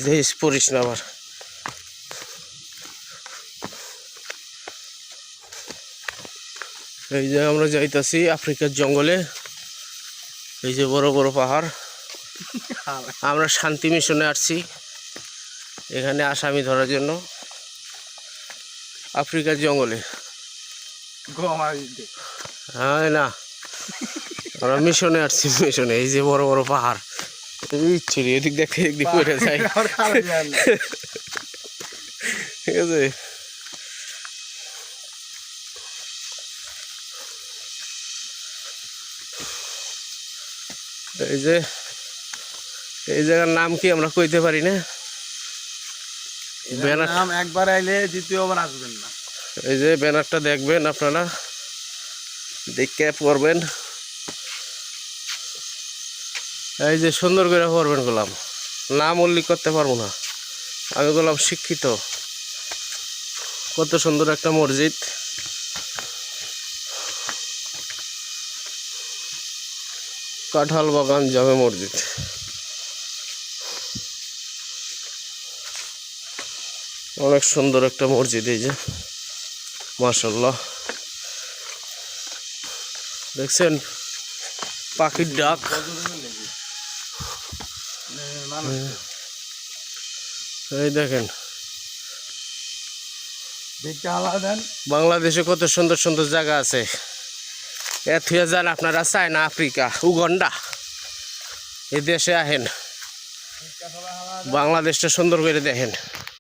দেশ পড়িস না আবার। এই যে আমরা যাইতাছি আফ্রিকার জঙ্গলে। এই যে বড় বড় পাহাড়। আমরা শান্তি মিশনে আসছি এখানে আসামি ধরার জন্য আফ্রিকার জঙ্গলে। হ্যাঁ না, আমরা মিশনে আসছি মিশনে। এই যে বড় বড় পাহাড়, ইচ্ছে এদিক দেখতে এদিক পড়ে যায়, ঠিক আছে। এই যে এই জায়গার নাম কি আমরা কইতে পারি না। ব্যানার নাম একবার আইলে দ্বিতীয়বার আসবেন না। এই যে ব্যানারটা দেখবেন আপনারা, দেখে পড়বেন। এই যে সুন্দর করে পড়বেন। গোলাম নাম উল্লেখ করতে পারবো না, আমি গোলাম শিক্ষিত। কত সুন্দর একটা মসজিদ, কাঁঠাল বাগান জামে মসজিদ। অনেক সুন্দর একটা মসজিদ। এই যে মাশাআল্লাহ, দেখছেন পাখির ডাক। এই দেখেন বাংলাদেশে কত সুন্দর সুন্দর জায়গা আছে। এথিয়া যান আপনারা, চায়না, আফ্রিকা, উগান্ডা, এই দেশে আহেন, বাংলাদেশটা সুন্দর করে দেখেন।